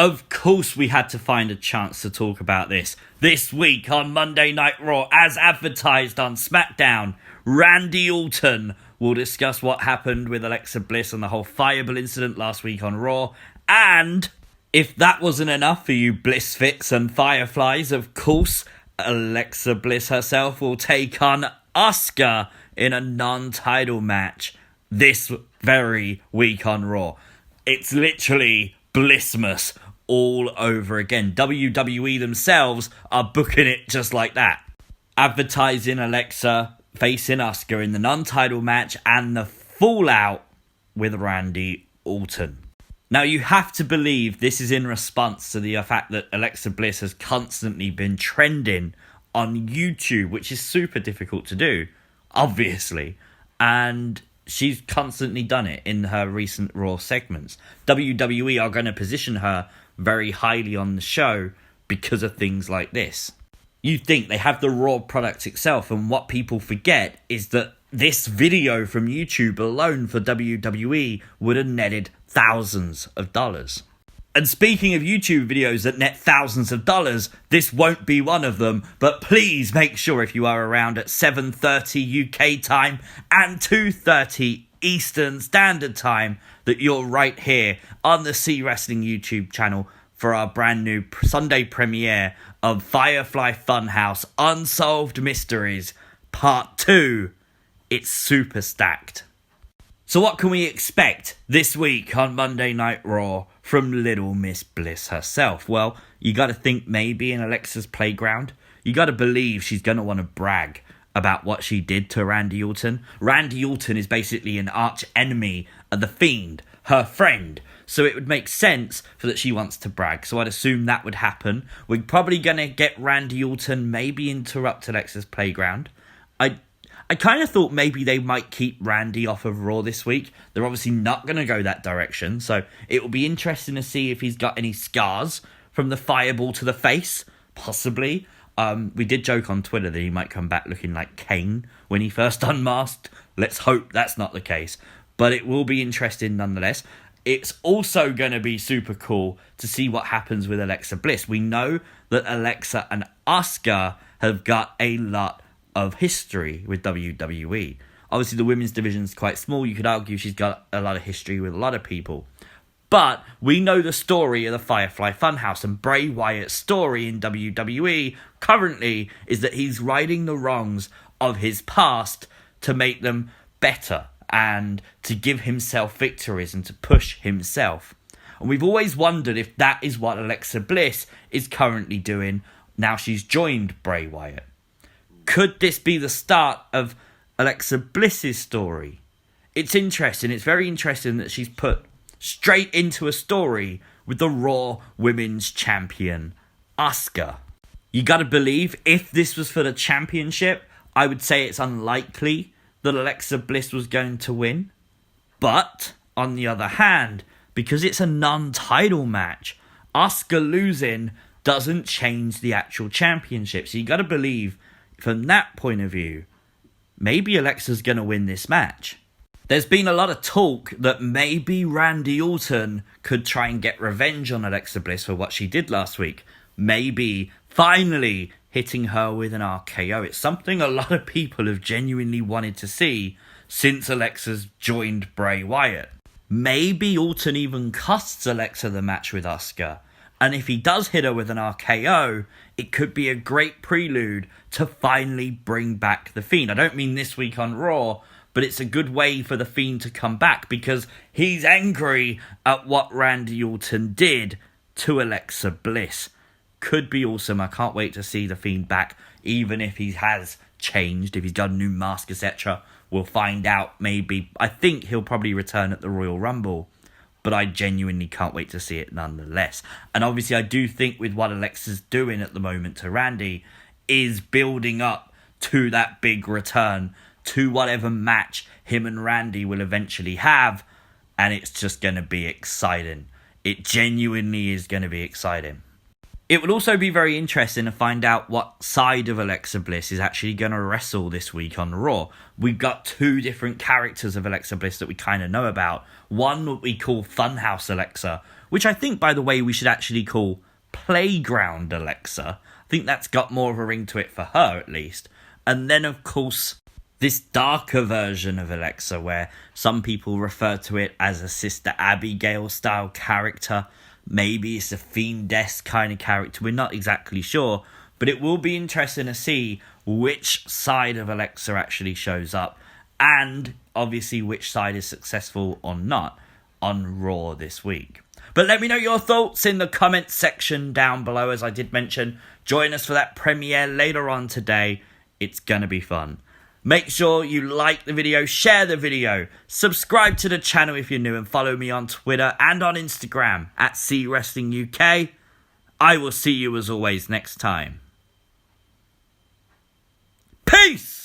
Of course we had to find a chance to talk about this. This week on Monday Night Raw, as advertised on SmackDown, Randy Orton will discuss what happened with Alexa Bliss and the whole Fireball incident last week on Raw. And if that wasn't enough for you Blissfits and Fireflies, of course, Alexa Bliss herself will take on Asuka in a non-title match this very week on Raw. It's literally Blissmas all over again. WWE themselves are booking it just like that. Advertising Alexa facing Asuka in the non-title match and the fallout with Randy Orton. Now you have to believe this is in response to the fact that Alexa Bliss has constantly been trending on YouTube, which is super difficult to do, obviously. And she's constantly done it in her recent Raw segments. WWE are going to position her very highly on the show because of things like this. You think they have the Raw product itself, and what people forget is that this video from YouTube alone for WWE would have netted thousands of dollars. And speaking of YouTube videos that net thousands of dollars, this won't be one of them, but please make sure if you are around at 7:30 UK time and 2:30 Eastern Standard Time that you're right here on the C Wrestling YouTube channel for our brand new Sunday premiere of Firefly Funhouse Unsolved Mysteries Part 2. It's super stacked. So what can we expect this week on Monday Night Raw from Little Miss Bliss herself? Well, you got to think maybe in Alexa's playground. You got to believe she's going to want to brag about what she did to Randy Orton. Randy Orton is basically an arch enemy of The Fiend, her friend. So it would make sense for that she wants to brag. So I'd assume that would happen. We're probably going to get Randy Orton maybe interrupt Alexa's playground. I kind of thought maybe they might keep Randy off of Raw this week. They're obviously not going to go that direction. So it will be interesting to see if he's got any scars from the fireball to the face. Possibly. We did joke on Twitter that he might come back looking like Kane when he first unmasked. Let's hope that's not the case. But it will be interesting nonetheless. It's also going to be super cool to see what happens with Alexa Bliss. We know that Alexa and Asuka have got a lot of history with WWE. Obviously, the women's division is quite small. You could argue she's got a lot of history with a lot of people. But we know the story of the Firefly Funhouse, and Bray Wyatt's story in WWE currently is that he's righting the wrongs of his past to make them better and to give himself victories and to push himself. And we've always wondered if that is what Alexa Bliss is currently doing now she's joined Bray Wyatt. Could this be the start of Alexa Bliss's story? It's interesting. It's very interesting that she's put straight into a story with the Raw Women's Champion, Asuka. You gotta believe, if this was for the championship, I would say it's unlikely that Alexa Bliss was going to win. But, on the other hand, because it's a non-title match, Asuka losing doesn't change the actual championship. So you gotta believe, from that point of view, maybe Alexa's going to win this match. There's been a lot of talk that maybe Randy Orton could try and get revenge on Alexa Bliss for what she did last week. Maybe finally hitting her with an RKO. It's something a lot of people have genuinely wanted to see since Alexa's joined Bray Wyatt. Maybe Orton even costs Alexa the match with Asuka. And if he does hit her with an RKO, it could be a great prelude to finally bring back The Fiend. I don't mean this week on Raw, but it's a good way for The Fiend to come back because he's angry at what Randy Orton did to Alexa Bliss. Could be awesome. I can't wait to see The Fiend back, even if he has changed, if he's got a new mask, etc. We'll find out maybe. I think he'll probably return at the Royal Rumble. But I genuinely can't wait to see it nonetheless. And obviously I do think with what Alexa's doing at the moment to Randy is building up to that big return, to whatever match him and Randy will eventually have. And it's just going to be exciting. It genuinely is going to be exciting. It would also be very interesting to find out what side of Alexa Bliss is actually going to wrestle this week on Raw. We've got two different characters of Alexa Bliss that we kind of know about. One what we call Funhouse Alexa, which I think, by the way, we should actually call Playground Alexa. I think that's got more of a ring to it for her, at least. And then, of course, this darker version of Alexa, where some people refer to it as a Sister Abigail-style character. Maybe it's a Fiendess kind of character. We're not exactly sure. But it will be interesting to see which side of Alexa actually shows up. And, obviously, which side is successful or not on Raw this week. But let me know your thoughts in the comments section down below. As I did mention, join us for that premiere later on today. It's going to be fun. Make sure you like the video, share the video, subscribe to the channel if you're new, and follow me on Twitter and on Instagram at CWrestlingUK. I will see you as always next time. Peace!